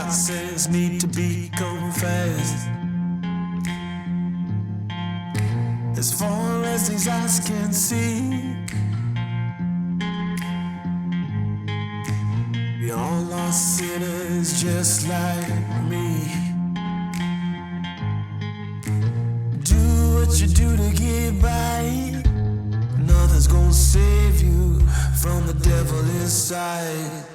heart says need to be confessed. As far as these eyes can see, we all are sinners just like me. Do what you do to get by. Nothing's gonna save you from the devil inside.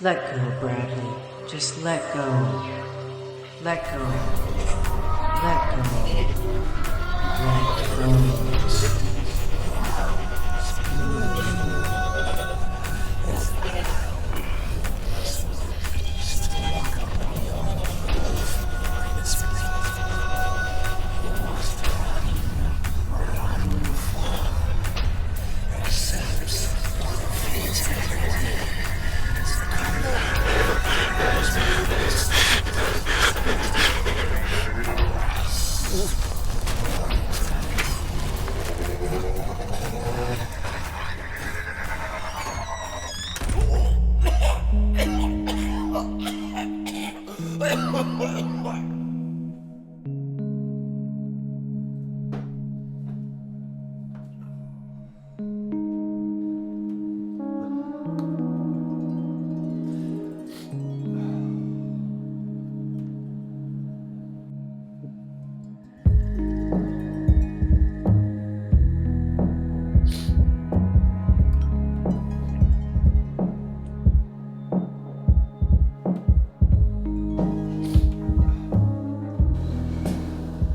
Let go, Bradley. Just let go. Let go. Let go. Let go.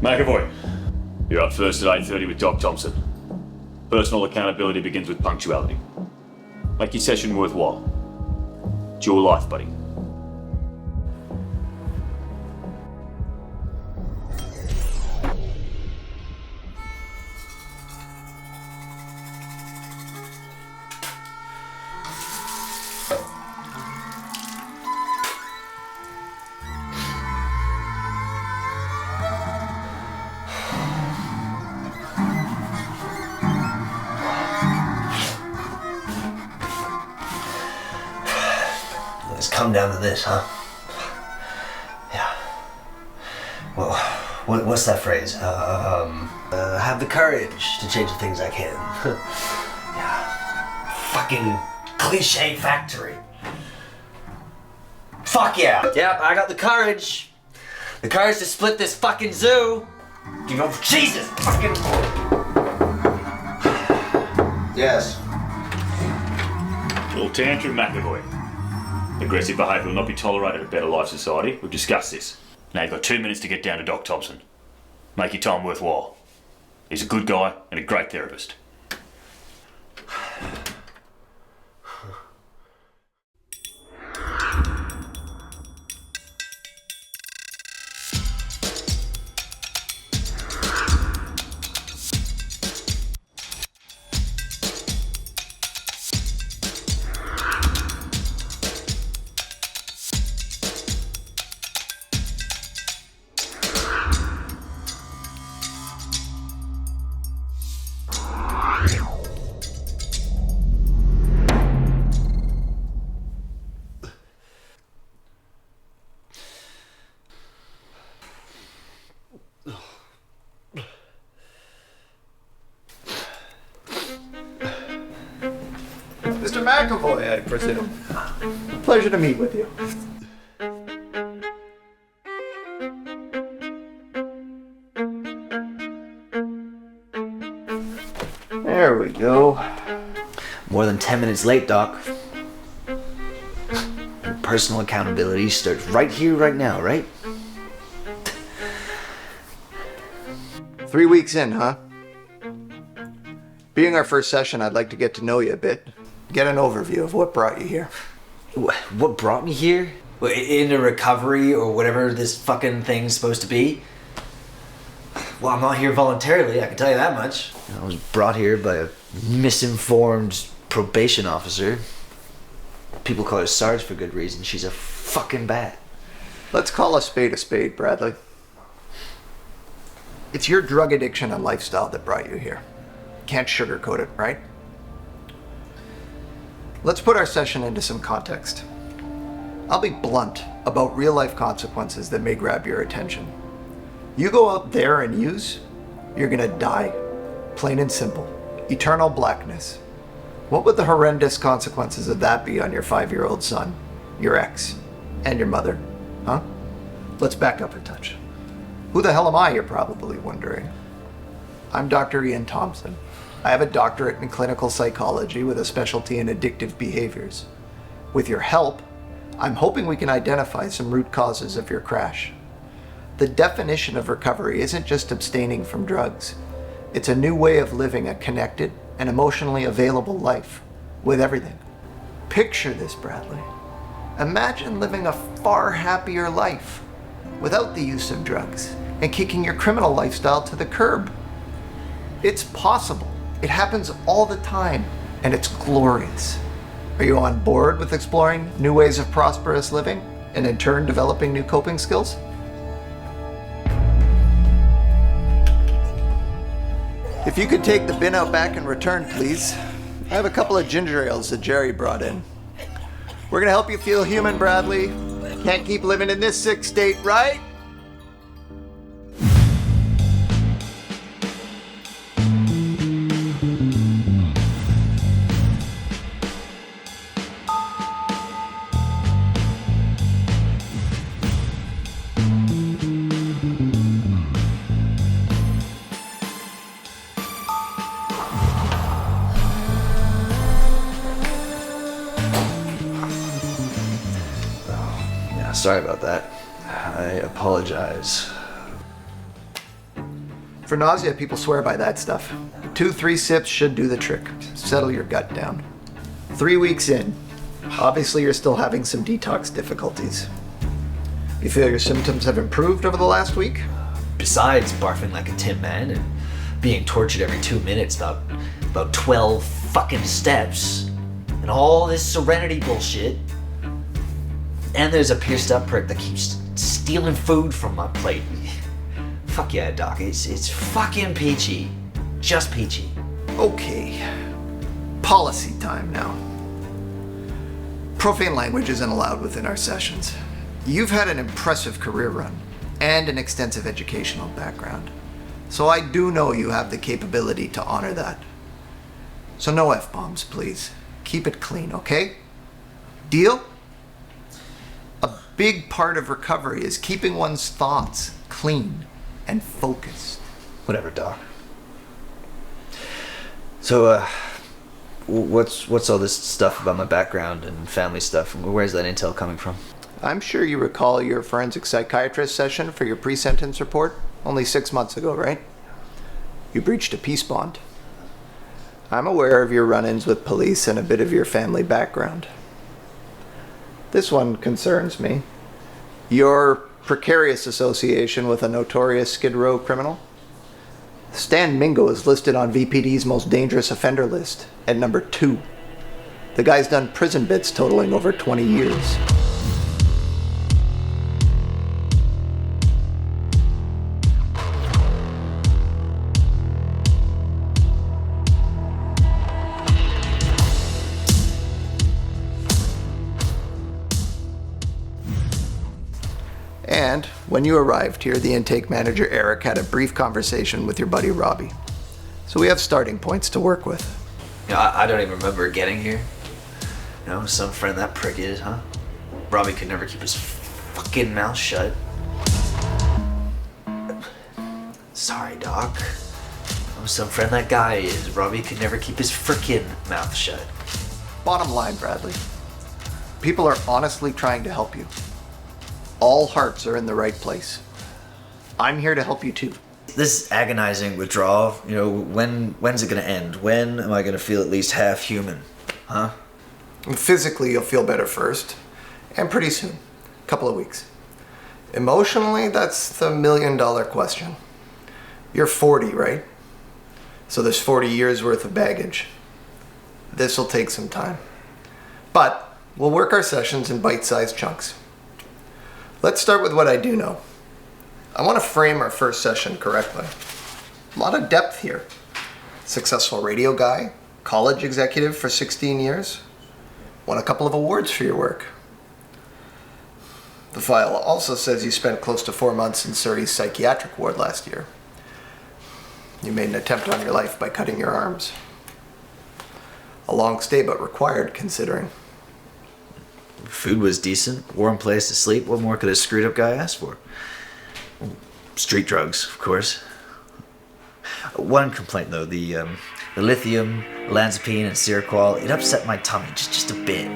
MacAvoy, you're up first at 8:30 with Doc Thompson. Personal accountability begins with punctuality. Make your session worthwhile. It's your life, buddy. Come down to this, huh? Yeah. Well, what's that phrase? Have the courage to change the things I can. Yeah. Fucking cliche factory. Fuck yeah. Yep, I got the courage. The courage to split this fucking zoo. You know, Jesus fucking. Yes. Little tantrum, MacAvoy. Aggressive behaviour will not be tolerated at Better Life Society. We've discussed this. Now you've got 2 minutes to get down to Doc Thompson. Make your time worthwhile. He's a good guy and a great therapist. Mr. MacAvoy, I presume. Pleasure to meet with you. There we go. More than 10 minutes late, Doc. Personal accountability starts right here, right now, right? 3 weeks in, huh? Being our first session, I'd like to get to know you a bit. Get an overview of what brought you here. What brought me here? Into recovery or whatever this fucking thing's supposed to be? Well, I'm not here voluntarily, I can tell you that much. I was brought here by a misinformed probation officer. People call her Sarge for good reason. She's a fucking bat. Let's call a spade, Bradley. It's your drug addiction and lifestyle that brought you here. Can't sugarcoat it, right? Let's put our session into some context. I'll be blunt about real-life consequences that may grab your attention. You go out there and use, you're gonna die. Plain and simple. Eternal blackness. What would the horrendous consequences of that be on your 5-year-old son, your ex, and your mother? Huh? Let's back up a touch. Who the hell am I, you're probably wondering. I'm Dr. Ian Thompson. I have a doctorate in clinical psychology with a specialty in addictive behaviors. With your help, I'm hoping we can identify some root causes of your crash. The definition of recovery isn't just abstaining from drugs. It's a new way of living a connected and emotionally available life with everything. Picture this, Bradley. Imagine living a far happier life without the use of drugs and kicking your criminal lifestyle to the curb. It's possible. It happens all the time, and it's glorious. Are you on board with exploring new ways of prosperous living and in turn developing new coping skills? If you could take the bin out back and return, please. I have a couple of ginger ales that Jerry brought in. We're gonna help you feel human, Bradley. Can't keep living in this sick state, right? Sorry about that. I apologize. For nausea, people swear by that stuff. 2-3 sips should do the trick. Settle your gut down. 3 weeks in. Obviously, you're still having some detox difficulties. You feel your symptoms have improved over the last week? Besides barfing like a tin man and being tortured every 2 minutes about 12 fucking steps and all this serenity bullshit. And there's a pierced up prick that keeps stealing food from my plate. Fuck yeah, Doc. It's fucking peachy. Just peachy. Okay. Policy time now. Profane language isn't allowed within our sessions. You've had an impressive career run and an extensive educational background. So I do know you have the capability to honor that. So no F-bombs, please. Keep it clean, okay? Deal? A big part of recovery is keeping one's thoughts clean and focused. Whatever, Doc. So, what's all this stuff about my background and family stuff? Where's that intel coming from? I'm sure you recall your forensic psychiatrist session for your pre-sentence report only 6 months ago, right? You breached a peace bond. I'm aware of your run-ins with police and a bit of your family background. This one concerns me. Your precarious association with a notorious Skid Row criminal. Stan Mingo is listed on VPD's most dangerous offender list at number 2. The guy's done prison bits totaling over 20 years. And when you arrived here, the intake manager, Eric, had a brief conversation with your buddy, Robbie. So we have starting points to work with. I don't even remember getting here. You know, some friend that prick is, huh? Robbie could never keep his fucking mouth shut. Sorry, Doc. Oh, some friend that guy is. Robbie could never keep his frickin' mouth shut. Bottom line, Bradley. People are honestly trying to help you. All hearts are in the right place. I'm here to help you too. This agonizing withdrawal, you know, when's it gonna end? When am I gonna feel at least half human? Huh? Physically, you'll feel better first. And pretty soon. A couple of weeks. Emotionally, that's the million-dollar question. You're 40, right? So there's 40 years worth of baggage. This'll take some time. But we'll work our sessions in bite-sized chunks. Let's start with what I do know. I want to frame our first session correctly. A lot of depth here. Successful radio guy, college executive for 16 years, won a couple of awards for your work. The file also says you spent close to 4 months in Surrey's psychiatric ward last year. You made an attempt on your life by cutting your arms. A long stay, but required considering. Food was decent, warm place to sleep. What more could a screwed up guy ask for? Street drugs, of course. One complaint though, the lithium, olanzapine, and Seroquel, it upset my tummy just a bit.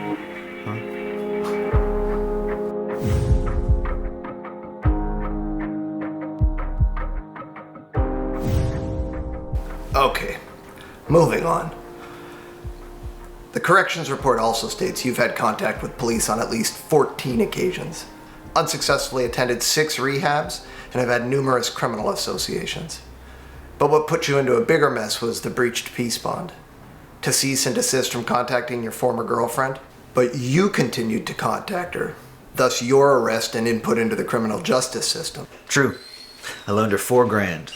Okay, moving on. The corrections report also states you've had contact with police on at least 14 occasions, unsuccessfully attended 6 rehabs, and have had numerous criminal associations. But what put you into a bigger mess was the breached peace bond. To cease and desist from contacting your former girlfriend, but you continued to contact her, thus your arrest and input into the criminal justice system. True. I loaned her $4,000.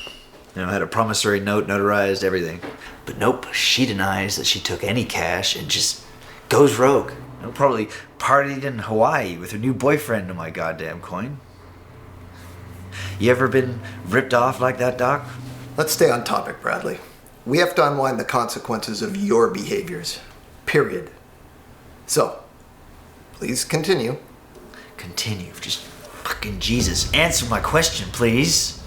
You know, had a promissory note, notarized, everything. But nope, she denies that she took any cash and just goes rogue. You know, probably partied in Hawaii with her new boyfriend on my goddamn coin. You ever been ripped off like that, Doc? Let's stay on topic, Bradley. We have to unwind the consequences of your behaviors. Period. So, please continue. Continue. Just fucking Jesus. Answer my question, please.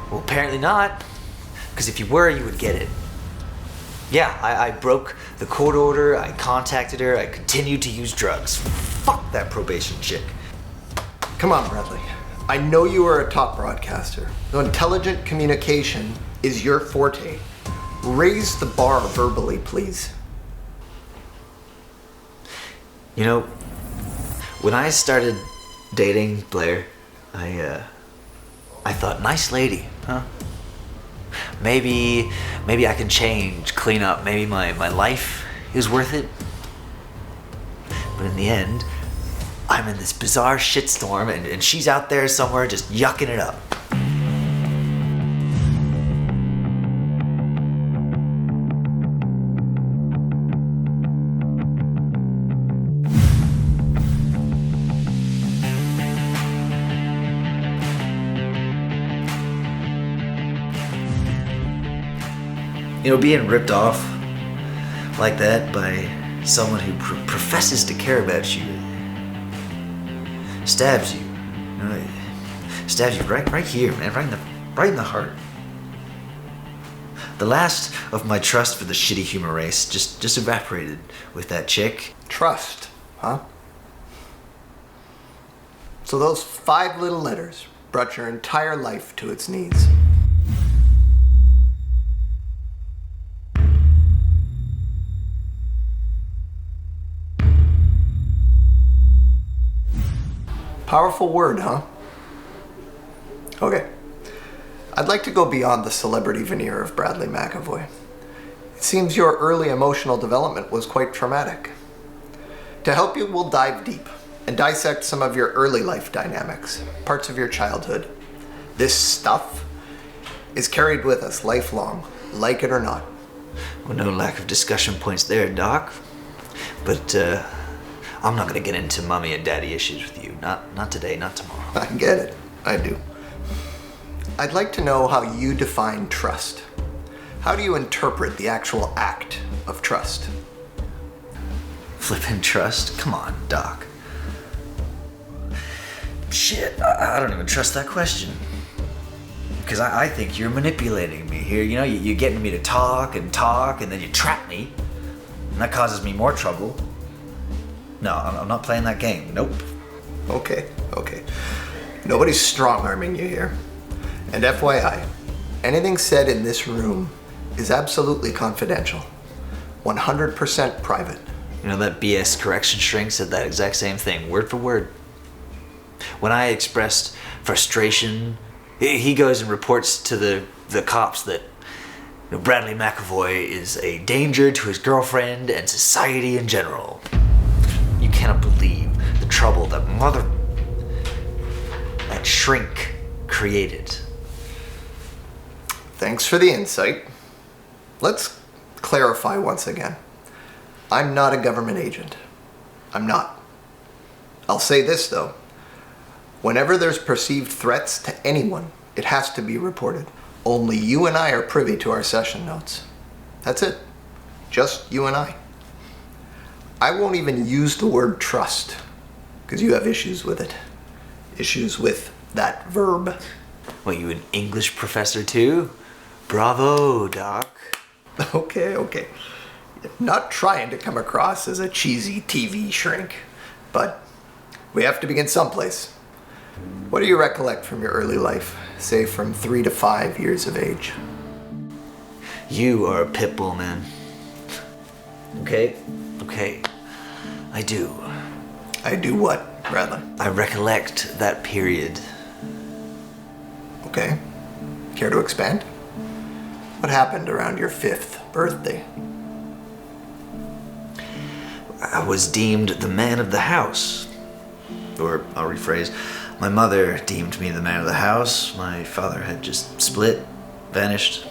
Well, apparently not. Because if you were, you would get it. Yeah, I broke the court order, I contacted her, I continued to use drugs. Fuck that probation chick. Come on, Bradley. I know you are a top broadcaster, though intelligent communication is your forte. Raise the bar verbally, please. You know, when I started dating Blair, I thought, nice lady, huh? Maybe I can change, clean up, maybe my life is worth it. But in the end, I'm in this bizarre shitstorm and she's out there somewhere just yucking it up. You know, being ripped off like that by someone who professes to care about you stabs you. You know, stabs you right here, man, right in the heart. The last of my trust for the shitty human race just evaporated with that chick. Trust, huh? So those 5 little letters brought your entire life to its knees. Powerful word, huh? Okay. I'd like to go beyond the celebrity veneer of Bradley MacAvoy. It seems your early emotional development was quite traumatic. To help you, we'll dive deep and dissect some of your early life dynamics, parts of your childhood. This stuff is carried with us lifelong, like it or not. Well, no lack of discussion points there, Doc. But, I'm not gonna get into mommy and daddy issues with you. Not today, not tomorrow. I get it. I do. I'd like to know how you define trust. How do you interpret the actual act of trust? flippin' trust? Come on, Doc. Shit, I don't even trust that question. Because I think you're manipulating me here. You know, you're getting me to talk, and then you trap me. And that causes me more trouble. No, I'm not playing that game. Nope. Okay. Nobody's strong-arming you here. And FYI, anything said in this room is absolutely confidential. 100% private. You know, that BS correction shrink said that exact same thing, word for word. When I expressed frustration, he goes and reports to the cops that Bradley MacAvoy is a danger to his girlfriend and society in general. You cannot believe the trouble that shrink created. Thanks for the insight. Let's clarify once again. I'm not a government agent. I'm not. I'll say this though. Whenever there's perceived threats to anyone, it has to be reported. Only you and I are privy to our session notes. That's it. Just you and I. I won't even use the word trust, because you have issues with it. Issues with that verb. What, you an English professor too? Bravo, Doc. Okay. Not trying to come across as a cheesy TV shrink, but we have to begin someplace. What do you recollect from your early life, say from 3 to 5 years of age? You are a pit bull, man. Okay, I do. I do what, Bradley? I recollect that period. Okay. Care to expand? What happened around your 5th birthday? I was deemed the man of the house. Or, I'll rephrase, my mother deemed me the man of the house. My father had just split, vanished.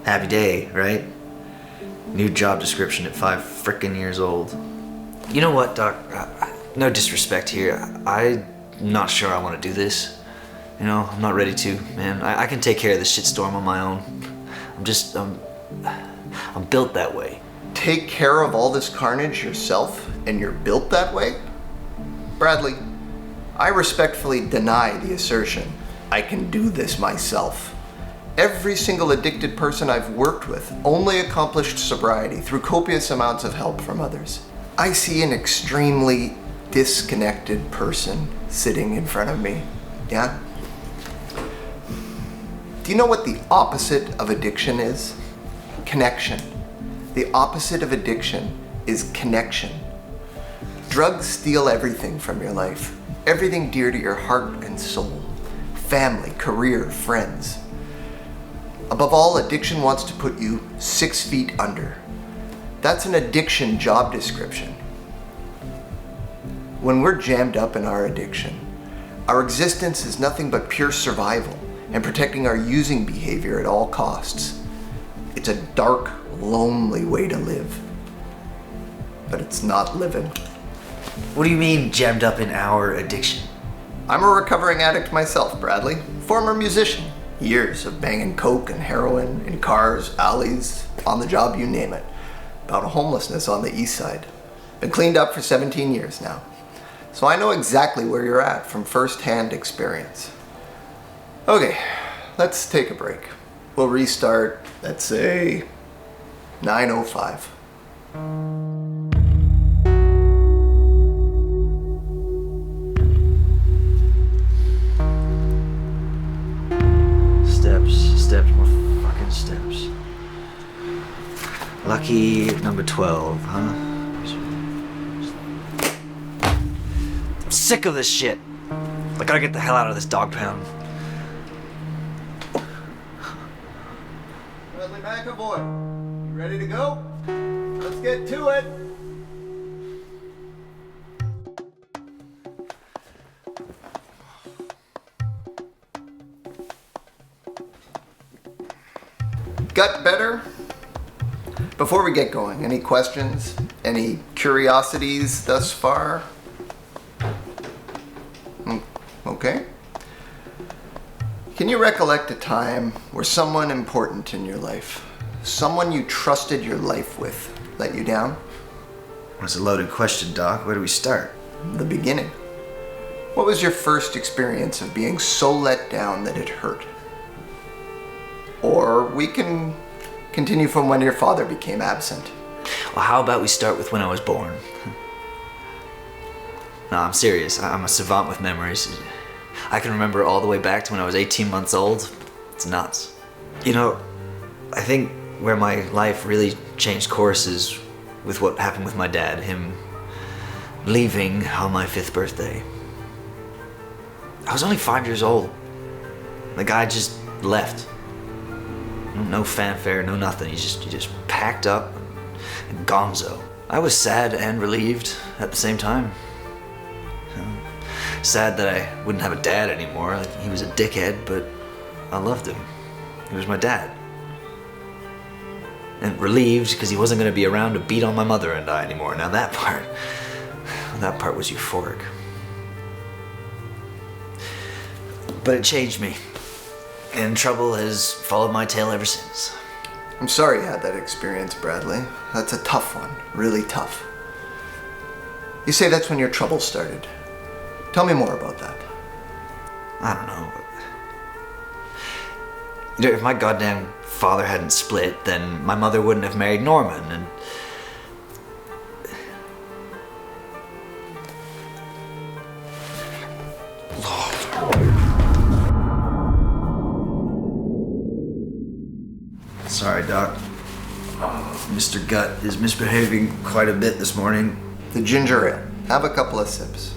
Happy day, right? New job description at 5 frickin' years old. You know what, Doc? No disrespect here. I'm not sure I want to do this. You know, I'm not ready to, man. I can take care of this shitstorm on my own. I'm built that way. Take care of all this carnage yourself, and you're built that way? Bradley, I respectfully deny the assertion. I can do this myself. Every single addicted person I've worked with only accomplished sobriety through copious amounts of help from others. I see an extremely disconnected person sitting in front of me. Yeah? Do you know what the opposite of addiction is? Connection. The opposite of addiction is connection. Drugs steal everything from your life. Everything dear to your heart and soul. Family, career, friends. Above all, addiction wants to put you 6 feet under. That's an addiction job description. When we're jammed up in our addiction, our existence is nothing but pure survival and protecting our using behavior at all costs. It's a dark, lonely way to live. But it's not living. What do you mean, jammed up in our addiction? I'm a recovering addict myself, Bradley. Former musician. Years of banging coke and heroin in cars, alleys, on the job, you name it. About homelessness on the east side. Been cleaned up for 17 years now. So I know exactly where you're at from first-hand experience. Okay, let's take a break. We'll restart, let's say, 9:05. Steps, more fucking steps. Lucky number 12, huh? I'm sick of this shit. I gotta get the hell out of this dog pound. Bradley MacAvoy, you ready to go? Let's get to it. Got better? Before we get going, any questions? Any curiosities thus far? Okay. Can you recollect a time where someone important in your life, someone you trusted your life with, let you down? That's a loaded question, Doc. Where do we start? The beginning. What was your first experience of being so let down that it hurt? Or we can continue from when your father became absent. Well, how about we start with when I was born? No, I'm serious. I'm a savant with memories. I can remember all the way back to when I was 18 months old. It's nuts. You know, I think where my life really changed course is with what happened with my dad, him leaving on my 5th birthday. I was only 5 years old. The guy just left. No fanfare, no nothing. He just packed up and gonzo. I was sad and relieved at the same time. Sad that I wouldn't have a dad anymore. Like, he was a dickhead, but I loved him. He was my dad. And relieved because he wasn't going to be around to beat on my mother and I anymore. Now that part was euphoric. But it changed me. And trouble has followed my tail ever since. I'm sorry you had that experience, Bradley. That's a tough one. Really tough. You say that's when your trouble started. Tell me more about that. I don't know. You know, if my goddamn father hadn't split, then my mother wouldn't have married Norman, and... Sorry, Doc. Mr. Gut is misbehaving quite a bit this morning. The ginger ale. Have a couple of sips.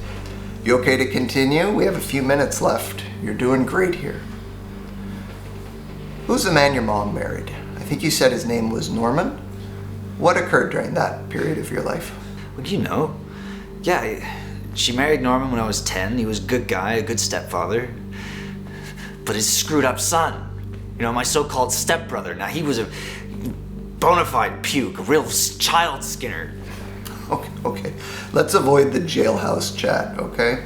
You okay to continue? We have a few minutes left. You're doing great here. Who's the man your mom married? I think you said his name was Norman. What occurred during that period of your life? Well, you know. Yeah, she married Norman when I was 10. He was a good guy, a good stepfather. But his screwed up son, you know, my so-called stepbrother. Now, he was a bona fide puke, a real child skinner. Okay. Let's avoid the jailhouse chat, okay?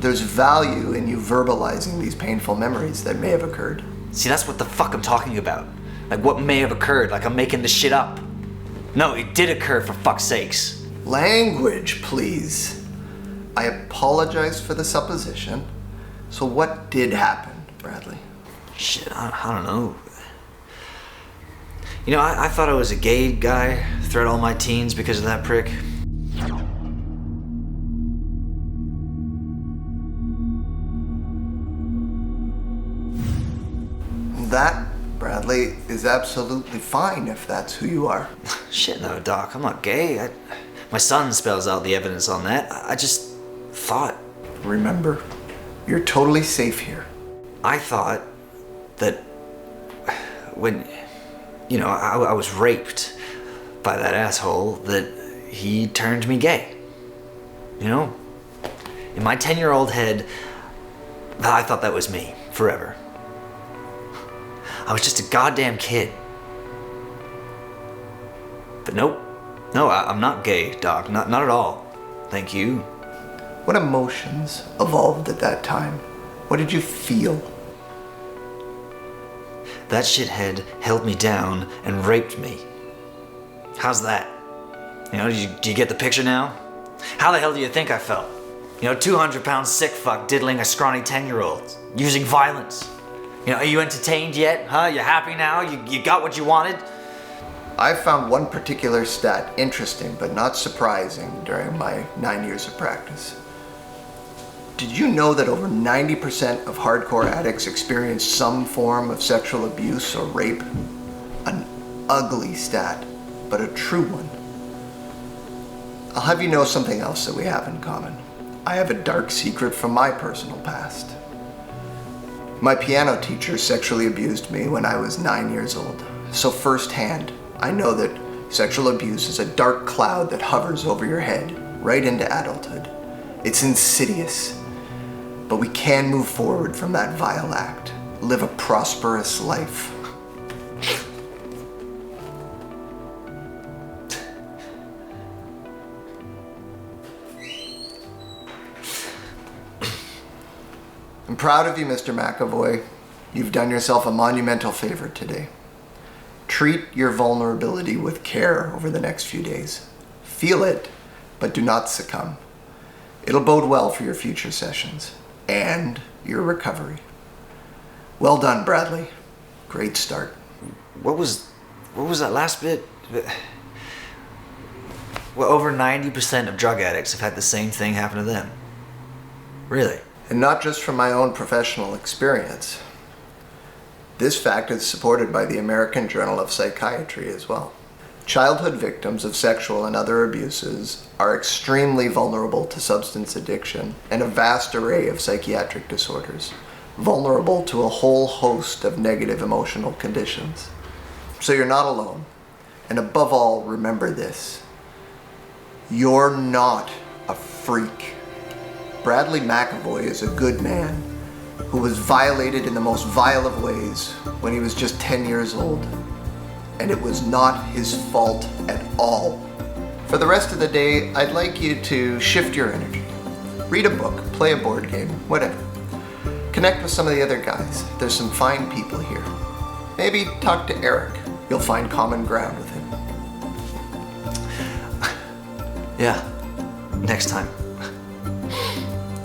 There's value in you verbalizing these painful memories that may have occurred. See, that's what the fuck I'm talking about. Like, what may have occurred, like I'm making this shit up. No, it did occur, for fuck's sakes. Language, please. I apologize for the supposition. So what did happen, Bradley? Shit, I don't know. You know, I thought I was a gay guy throughout all my teens because of that prick. That, Bradley, is absolutely fine if that's who you are. Shit, no, Doc, I'm not gay. My son spells out the evidence on that. I just thought. Remember, you're totally safe here. I thought that when, you know, I was raped by that asshole, that he turned me gay. You know? In my 10-year-old head, I thought that was me, forever. I was just a goddamn kid. But nope. No, I'm not gay, Doc. Not at all. Thank you. What emotions evolved at that time? What did you feel? That shithead held me down and raped me. How's that? You know, do you get the picture now? How the hell do you think I felt? You know, 200-pound sick fuck diddling a scrawny 10-year-old, using violence. You know, are you entertained yet? Huh? You happy now? You got what you wanted? I found one particular stat interesting but not surprising during my 9 years of practice. Did you know that over 90% of hardcore addicts experience some form of sexual abuse or rape? An ugly stat, but a true one. I'll have you know something else that we have in common. I have a dark secret from my personal past. My piano teacher sexually abused me when I was 9 years old. So firsthand, I know that sexual abuse is a dark cloud that hovers over your head, right into adulthood. It's insidious. But we can move forward from that vile act, live a prosperous life. I'm proud of you, Mr. MacAvoy. You've done yourself a monumental favor today. Treat your vulnerability with care over the next few days. Feel it but do not succumb. It'll bode well for your future sessions and your recovery. Well done, Bradley. Great start. What was that last bit? Well, over 90% of drug addicts have had the same thing happen to them. Really? And not just from my own professional experience. This fact is supported by the American Journal of Psychiatry as well. Childhood victims of sexual and other abuses are extremely vulnerable to substance addiction and a vast array of psychiatric disorders, vulnerable to a whole host of negative emotional conditions. So you're not alone. And above all, remember this. You're not a freak. Bradley MacAvoy is a good man who was violated in the most vile of ways when he was just 10 years old. And it was not his fault at all. For the rest of the day, I'd like you to shift your energy. Read a book, play a board game, whatever. Connect with some of the other guys. There's some fine people here. Maybe talk to Eric. You'll find common ground with him. Yeah, next time.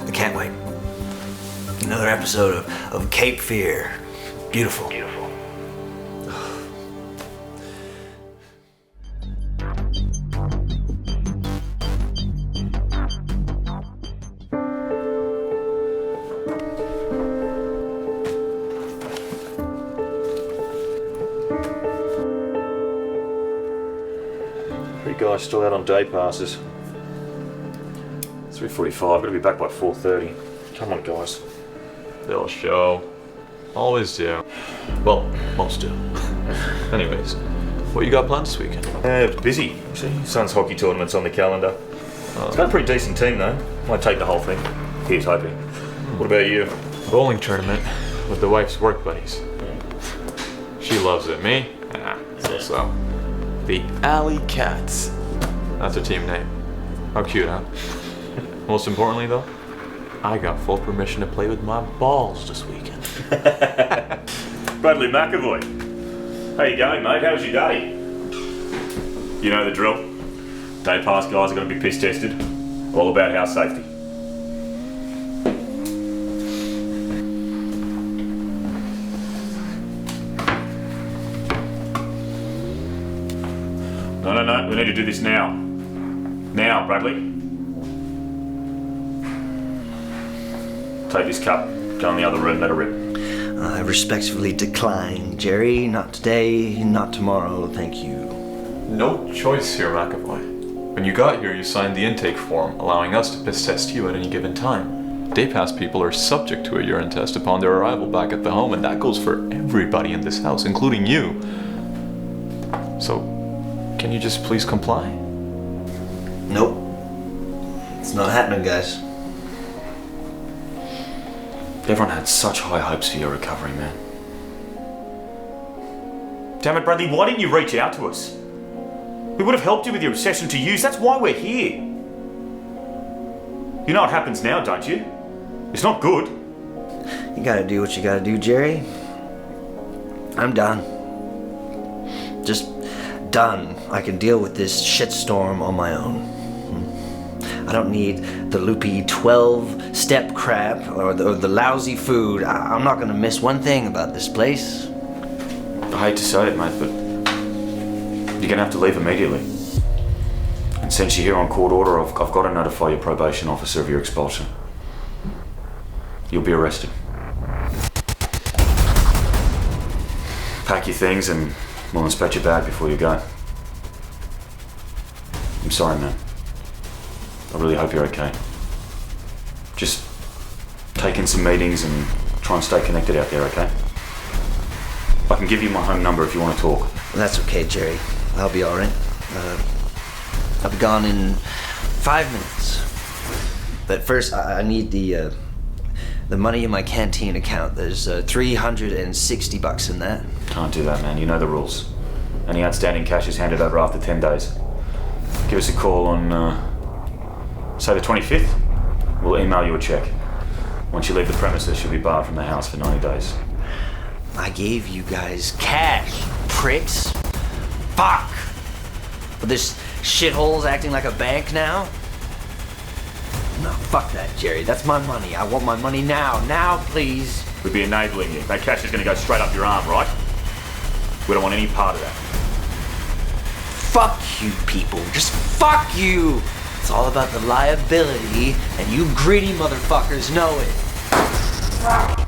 I can't wait. Another episode of Cape Fear. Beautiful. Three guys still out on day passes. 3:45, gotta be back by 4:30. Come on, guys. They'll show. Always do. Well, most do. Anyways, what you got planned this weekend? It's busy. See, son's hockey tournament's on the calendar. It's got a pretty decent team though. Might take the whole thing. Here's hoping. What about you? Bowling tournament with the wife's work buddies. She loves it. Me? So. The Alley Cats. That's her team name. How cute, huh? Most importantly though, I got full permission to play with my balls this weekend. Bradley MacAvoy. How you going, mate? How was your day? You know the drill. Day pass guys are going to be piss tested. All about house safety. No. We need to do this now. Now, Bradley. Take this cup. Go in the other room. Let her rip. I respectfully decline, Jerry. Not today, not tomorrow, thank you. No choice here, MacAvoy. When you got here, you signed the intake form, allowing us to piss test you at any given time. Day pass people are subject to a urine test upon their arrival back at the home, and that goes for everybody in this house, including you. So, can you just please comply? Nope. It's not happening, guys. Everyone had such high hopes for your recovery, man. Damn it, Bradley, why didn't you reach out to us? We would have helped you with your obsession to use. That's why we're here. You know what happens now, don't you? It's not good. You gotta do what you gotta do, Jerry. I'm done. Just done. I can deal with this shitstorm on my own. I don't need the loopy 12-step crap or the lousy food. I'm not gonna miss one thing about this place. I hate to say it, mate, but you're gonna have to leave immediately. And since you're here on court order, I've got to notify your probation officer of your expulsion. You'll be arrested. Pack your things and we'll inspect your bag before you go. I'm sorry, man. I really hope you're okay. Just take in some meetings and try and stay connected out there, okay? I can give you my home number if you want to talk. That's okay, Jerry. I'll be alright. I'll be gone in 5 minutes. But first, I need the money in my canteen account. There's $360 in that. Can't do that, man. You know the rules. Any outstanding cash is handed over after 10 days. Give us a call on, say the 25th. We'll email you a check. Once you leave the premises, you'll be barred from the house for 90 days. I gave you guys cash, pricks. Fuck! But this shithole's acting like a bank now? No, fuck that, Jerry. That's my money. I want my money now. Now, please. We'd be enabling you. That cash is going to go straight up your arm, right? We don't want any part of that. Fuck you, people. Just fuck you. It's all about the liability, and you greedy motherfuckers know it.